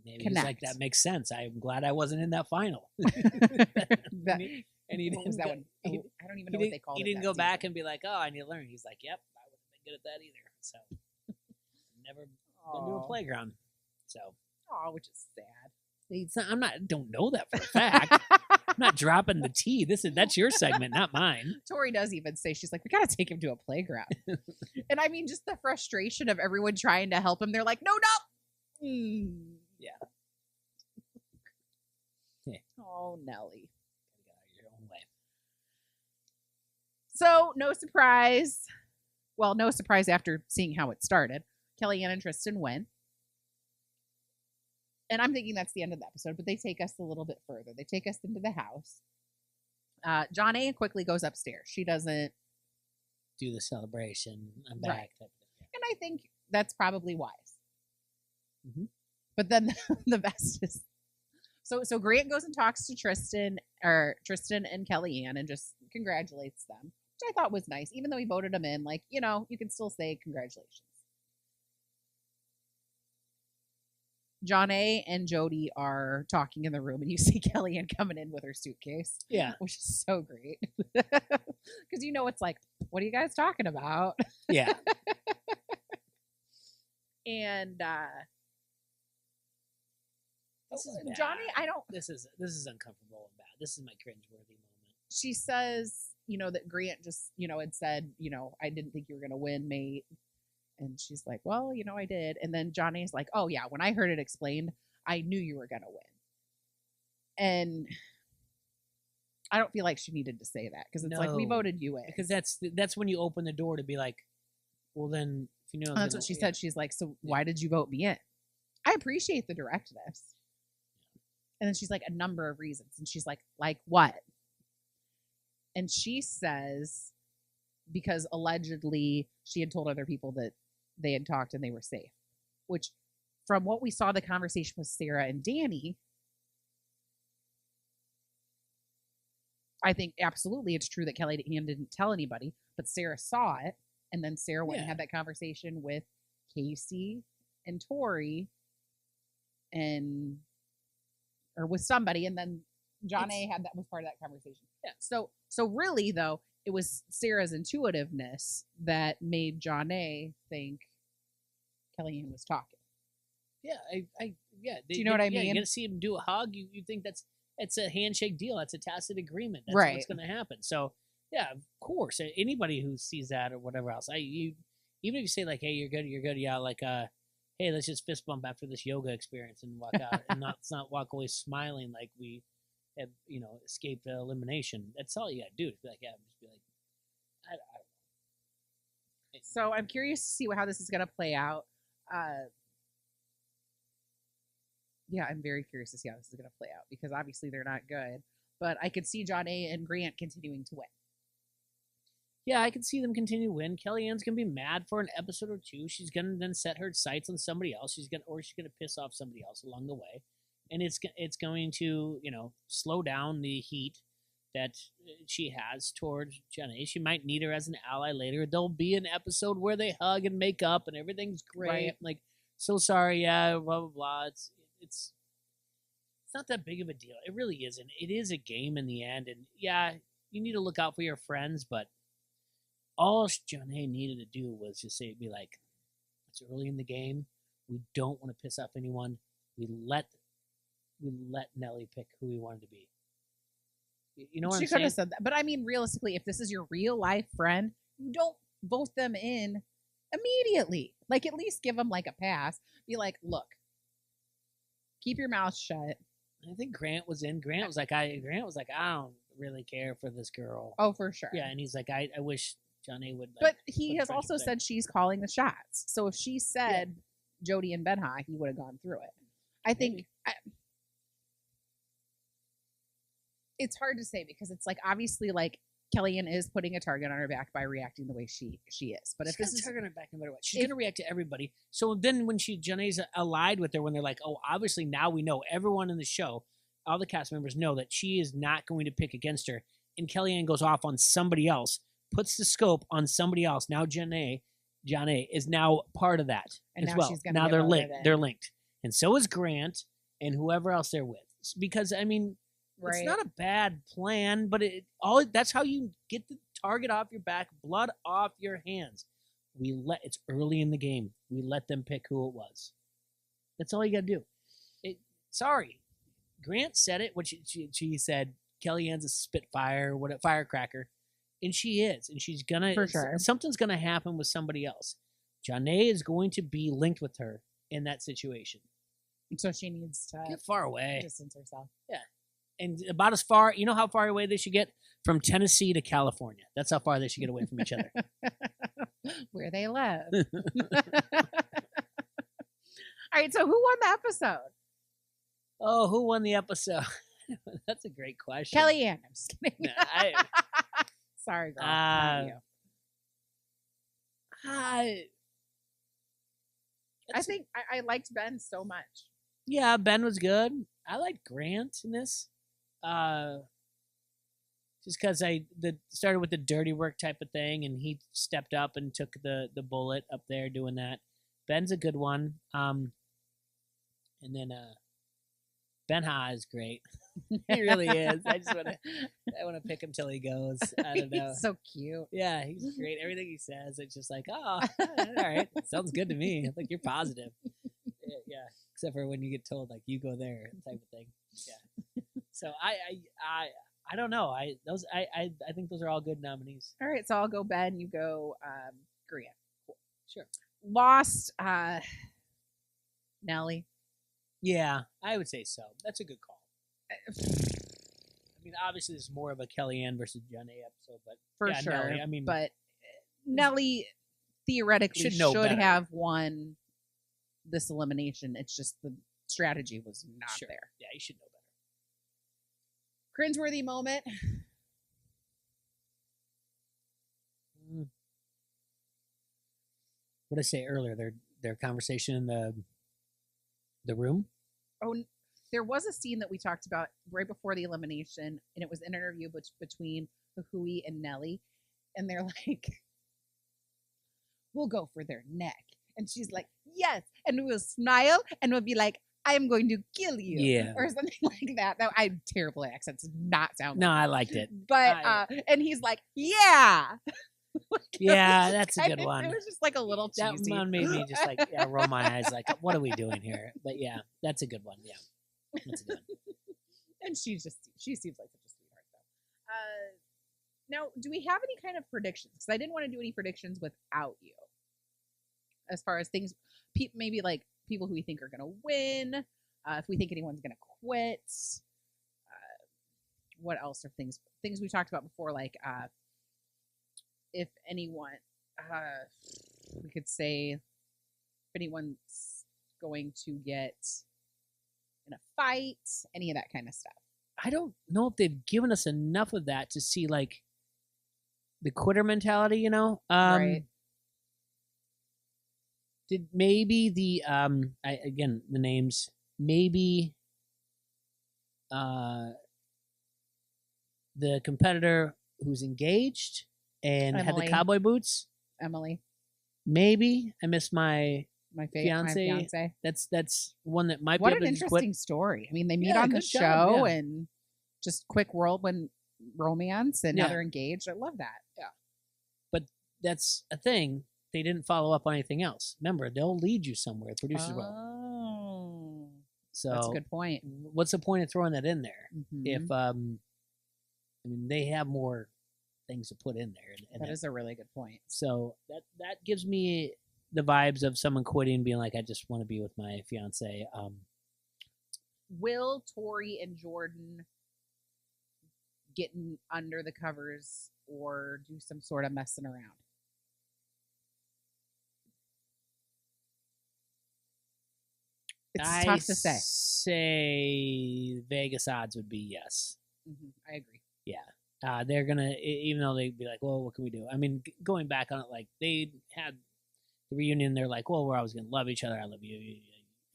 Maybe
connect.
Like, that makes sense. I'm glad I wasn't in that final.
And he didn't, was that one? I don't even know what they called it.
He didn't go back and be like, oh, I need to learn. He's like, yep, I wouldn't have been good at that either. So never been to a playground. So
which is sad.
Don't know that for a fact. I'm not dropping the T. That's your segment, not mine.
Tori does even say, she's like, we got to take him to a playground. And I mean, just the frustration of everyone trying to help him. They're like, no.
Yeah.
Oh, Nelly.
Gotta get out of your own way.
So, no surprise. Well, no surprise after seeing how it started. Kellyanne and Tristan win. And I'm thinking that's the end of the episode, but they take us a little bit further. They take us into the house. John A. quickly goes upstairs. She doesn't
do the celebration. I'm back.
Right. Type of thing. And I think that's probably wise.
Mm-hmm.
But then the best is so Grant goes and talks to Tristan and Kellyanne and just congratulates them, which I thought was nice. Even though he voted them in, like, you can still say congratulations. John A. and Jody are talking in the room, and you see Kellyanne coming in with her suitcase.
Yeah.
Which is so great. Because it's like, what are you guys talking about?
Yeah.
And
this is bad.
Johnny,
This is uncomfortable and bad. This is my cringeworthy moment.
She says, that Grant just, had said, I didn't think you were gonna win, mate. And she's like, well, I did. And then Johnny's like, oh, yeah, when I heard it explained, I knew you were going to win. And I don't feel like she needed to say that because it's like, we voted you in.
Because that's when you open the door to be like, well, then, if you know.
That's what she said. She's like, so why did you vote me in? I appreciate the directness. And then she's like, a number of reasons. And she's like what? And she says, because allegedly she had told other people that they had talked and they were safe, which from what we saw the conversation with Sarah and Danny, I think absolutely it's true that Kellyanne didn't tell anybody, but Sarah saw it. And then Sarah went and had that conversation with Casey and Tori or with somebody. And then John A. was part of that conversation. Yeah. So really though, it was Sarah's intuitiveness that made John A. think Kellyanne was talking.
Yeah,
Do you know what I
Yeah,
mean?
you gotta see him do a hug. You think it's a handshake deal. That's a tacit agreement. That's
Right.
what's gonna happen. So yeah, of course, anybody who sees that or whatever else, even if you say like, hey, you're good, yeah, like hey, let's just fist bump after this yoga experience and walk out and not walk away smiling like we have escaped elimination. That's all you gotta do. Is be like, yeah, just be like, I
So I'm curious to see how this is going to play out. Yeah, I'm very curious to see how this is going to play out because obviously they're not good. But I could see John A. and Grant continuing to win.
Yeah, I can see them continue to win. Kellyanne's gonna be mad for an episode or two. She's gonna then set her sights on somebody else. She's gonna piss off somebody else along the way, and it's going to slow down the heat that she has towards Jenny. She might need her as an ally later. There'll be an episode where they hug and make up and everything's great.
Right.
Like, so sorry, yeah, blah blah blah. It's not that big of a deal. It really isn't. It is a game in the end, and yeah, you need to look out for your friends, but all Johnny needed to do was just be like, it's early in the game. We don't want to piss off anyone. We let Nellie pick who we wanted to be. You know what I'm saying?
She could have said that. But I mean, realistically, if this is your real life friend, you don't vote them in immediately. Like, at least give them like a pass. Be like, look, keep your mouth shut.
I think Grant was in. Grant was like, I don't really care for this girl.
Oh, for sure.
Yeah, and he's like, I wish Johnny would.
But he has also said she's calling the shots. So if she said Jody and Benha, he would have gone through it. I think it's hard to say because it's like obviously like Kellyanne is putting a target on her back by reacting the way she is. But if this is
a target on her back no matter what, she's gonna react to everybody. So then when Johnny's allied with her, when they're like, oh, obviously now we know everyone in the show, all the cast members know that she is not going to pick against her, and Kellyanne goes off on somebody else. Puts the scope on somebody else. Now John A is now part of that
and
as
now
well.
She's
now they're linked. They're linked, and so is Grant and whoever else they're with. Because I mean, it's not a bad plan, but that's how you get the target off your back, blood off your hands. It's early in the game. We let them pick who it was. That's all you got to do. Sorry, Grant said it. What she said. Kellyanne's a spitfire, what a firecracker. And she is, and she's gonna.
For sure.
Something's gonna happen with somebody else. Janae is going to be linked with her in that situation.
So she needs to
get far away,
distance herself.
Yeah, and about as far. You know how far away they should get from Tennessee to California. That's how far they should get away from each other.
Where they live. All right. So who won the episode?
Oh, who won the episode? That's a great question.
Kellyanne. I'm just kidding.
No,
Sorry, girl.
I
think I liked Ben so much.
Yeah, Ben was good. I liked Grant in this. Just because started with the dirty work type of thing, and he stepped up and took the bullet up there doing that. Ben's a good one. And then Benha is great. He really is. I want to pick him till he goes. I don't know.
He's so cute.
Yeah, he's great. Everything he says, it's just like, oh, all right, sounds good to me. I think you're positive. Yeah, except for when you get told like you go there type of thing. Yeah. So I don't know. I think those are all good nominees.
All right, so I'll go Ben. You go Grant.
Cool. Sure.
Lost Nellie.
Yeah, I would say so. That's a good call. I mean, obviously, this is more of a Kellyanne versus John A episode, but
for sure.
Nellie, I mean,
but Nellie theoretically should have won this elimination. It's just the strategy was not there.
Yeah, you should know better.
Cringeworthy moment.
What did I say earlier? Their conversation in the room.
Oh, there was a scene that we talked about right before the elimination, and it was an interview between Hui and Nellie, and they're like, "We'll go for their neck," and she's like, "Yes," and we'll smile and we'll be like, "I am going to kill you," or something like that. That I terrible accents, not sound.
No, I liked it.
But and he's like, "Yeah."
Yeah, that's a good one.
It was just like a little
That
cheesy.
one made me just roll my eyes like, what are we doing here? But yeah, that's a good one. Yeah, that's a good one.
And she seems like such a sweetheart though. Now, do we have any kind of predictions? Because I didn't want to do any predictions without you. As far as things, maybe like people who we think are going to win, if we think anyone's going to quit. What else are things we talked about before? Like if anyone, we could say if anyone's going to get in a fight, any of that kind of stuff.
I don't know if they've given us enough of that to see like the quitter mentality, you know?
Right.
Did maybe the again the names, maybe the competitor who's engaged and had the cowboy boots?
Emily.
Maybe I missed my fiance.
My fiance.
That's one that might
what
be able
an
to
interesting
quit.
story. I mean, they meet on the show and just quick whirlwind romance, and now they're engaged. I love that.
Yeah, but that's a thing. They didn't follow up on anything else. Remember, they'll lead you somewhere. Producers will.
Oh,
so
that's a good point.
What's the point of throwing that in there if I
Mm-hmm.
mean they have more things to put in there? And
that is a really good point.
So that gives me the vibes of someone quitting, being like, I just want to be with my fiance.
Will Tori and Jordan getting under the covers or do some sort of messing around? It's tough to say.
Say Vegas odds would be yes.
Mm-hmm. I agree.
Yeah. They're going to, even though they'd be like, well, what can we do? I mean, going back on it, like they had the reunion, they're like, well, we're always going to love each other. I love you.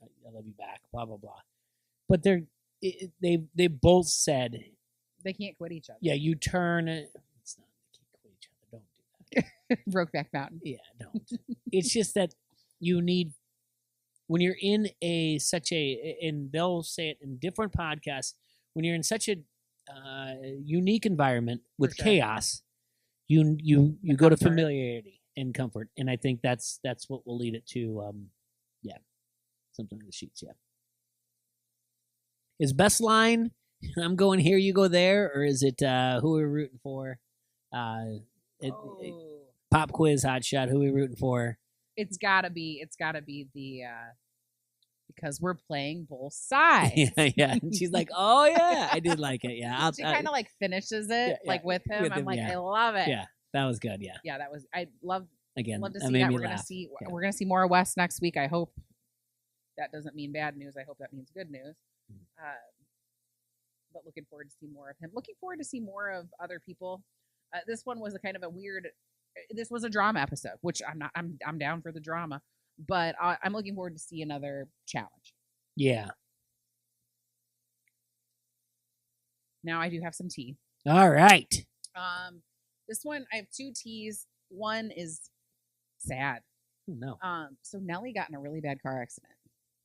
I love you back, blah, blah, blah. But they both said
they can't quit each other.
Yeah, you turn. It's not they can't quit each other. Don't do that.
Brokeback Mountain.
Yeah, don't. It's just that you need when you're in and they'll say it in different podcasts. When you're in such a unique environment with chaos, you go to familiarity and comfort, and I think that's what will lead it to. Something in the sheets. Yeah. Is best line? I'm going here, you go there, or is it who we're rooting for? Pop quiz, hot shot. Who we rooting for?
It's gotta be the because we're playing both sides.
Yeah. And she's like, oh yeah, I did like it. Yeah,
she kind of like finishes it with him. I'm like, I love it.
Yeah, that was good. Yeah,
that was. I love to see
that.
We're gonna see more of Wes next week. I hope that doesn't mean bad news. I hope that means good news. But looking forward to see more of him. Looking forward to see more of other people. This one was a kind of a weird. This was a drama episode, which I'm not. I'm down for the drama, but I'm looking forward to see another challenge.
Yeah.
Now I do have some tea.
All right.
This one I have two teas. One is sad.
Oh, no.
So Nelly got in a really bad car accident.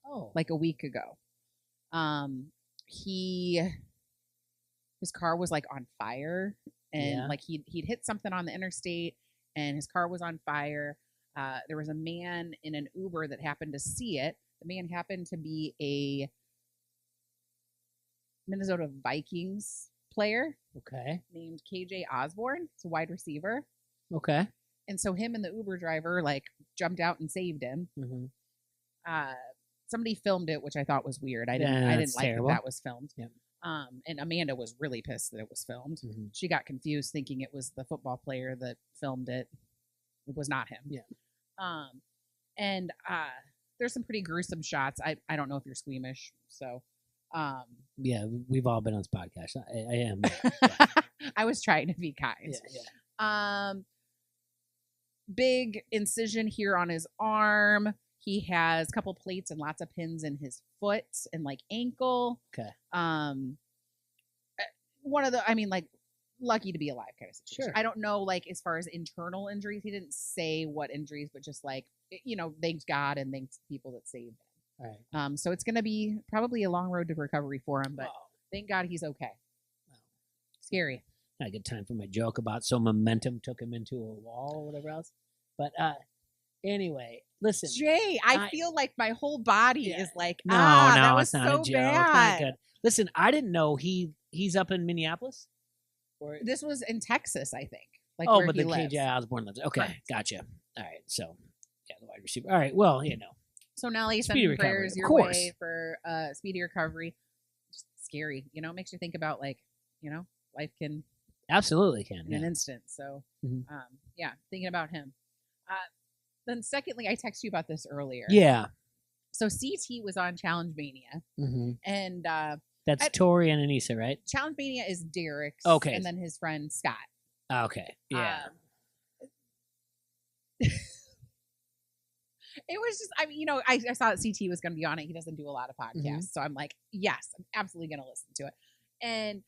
Oh.
Like a week ago. His car was like on fire, and like he'd hit something on the interstate, and his car was on fire. There was a man in an Uber that happened to see it. The man happened to be a Minnesota Vikings player.
Okay.
Named KJ Osborne. It's a wide receiver.
Okay.
And so him and the Uber driver like jumped out and saved him.
Mm-hmm.
Somebody filmed it, which I thought was weird. I didn't like that was filmed.
Yep.
And Amanda was really pissed that it was filmed.
Mm-hmm.
She got confused thinking it was the football player that filmed it. It was not him.
Yeah.
And there's some pretty gruesome shots. I don't know if you're squeamish, so.
Yeah, we've all been on this podcast. I am.
Yeah. I was trying to be kind.
Yeah.
Big incision here on his arm. He has a couple plates and lots of pins in his foot and like ankle.
Okay.
One of the, like, lucky to be alive kind of situation.
Sure.
I don't know, like, as far as internal injuries, he didn't say what injuries, but just like, thanks God and thanks people that saved him.
All right.
So it's going to be probably a long road to recovery for him, but thank God he's okay.
Wow.
Scary.
Not a good time for my joke about so momentum took him into a wall or whatever else. But anyway, listen.
Jay, I feel like my whole body is like,
no,
that was
it's not
so
a joke.
bad.
It's not good. Listen, I didn't know he's up in Minneapolis. Or
this was in Texas, I think. Like
oh,
where
but
he
the
lives.
KJ Osborne lives. Okay,
Correct.
gotcha. All right, so yeah, the wide receiver. All right, well,
So Nelly,
Speedy
sending
recovery,
prayers
of
your
course.
way for speedy recovery. Just scary, it makes you think about like, life can
absolutely can
in an instant. So, yeah, thinking about him. Then secondly, I texted you about this earlier.
Yeah.
So CT was on Challenge Mania, and
that's Tori and Anissa, right?
Challenge Mania is Derek's,
okay,
and then his friend Scott.
Okay, yeah.
It was just, I saw that CT was going to be on it. He doesn't do a lot of podcasts. So I'm like, yes, I'm absolutely going to listen to it. And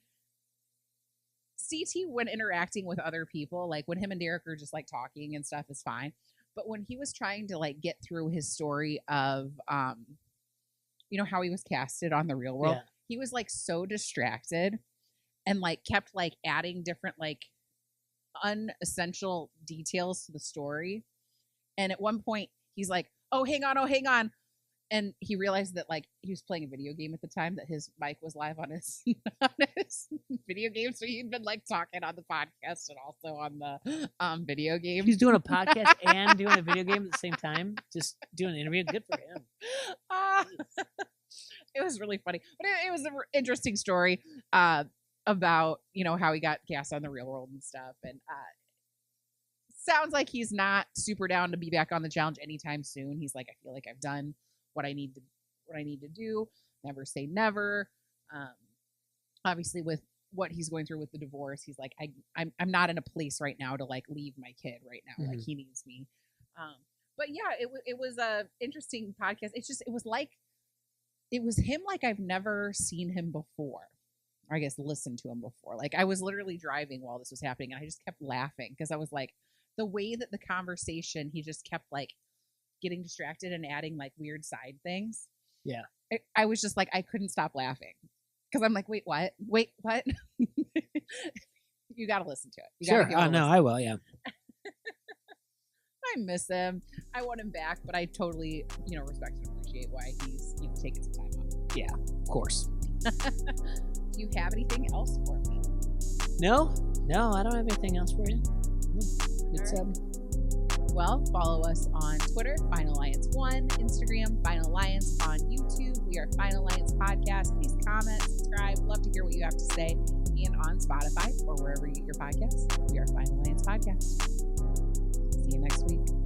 CT, when interacting with other people, like when him and Derek are just like talking and stuff, is fine. But when he was trying to like get through his story of, how he was casted on The Real World, he was like so distracted and like kept like adding different like unessential details to the story. And at one point he's like, oh, hang on. And he realized that like he was playing a video game at the time, that his mic was live on his, on his video game. So he'd been like talking on the podcast and also on the video game.
He's doing a podcast and doing a video game at the same time, just doing an interview. Good for him.
It was really funny, but it was an interesting story about, how he got cast on The Real World and stuff. And sounds like he's not super down to be back on the challenge anytime soon. He's like, I feel like I've done what I need to do. Never say never. Obviously with what he's going through with the divorce, he's like, I'm not in a place right now to like leave my kid right now. Like he needs me. But yeah, it was a interesting podcast. It was him like I've never seen him before. Or I guess listened to him before. Like I was literally driving while this was happening and I just kept laughing because I was like, the way that the conversation, he just kept like getting distracted and adding like weird side things.
Yeah.
I was just like, I couldn't stop laughing because I'm like, wait, what? You got to listen to it. You
sure.
Oh,
no, I will. Yeah.
I miss him. I want him back, but I totally, respect and appreciate why he's, taking some time off.
Yeah, of course.
Do you have anything else for me?
No, I don't have anything else for you. It's
Well, follow us on Twitter, Final Alliance 1, Instagram, Final Alliance, on YouTube. We are Final Alliance Podcast. Please comment, subscribe. Love to hear what you have to say. And on Spotify or wherever you get your podcasts, we are Final Alliance Podcast. See you next week.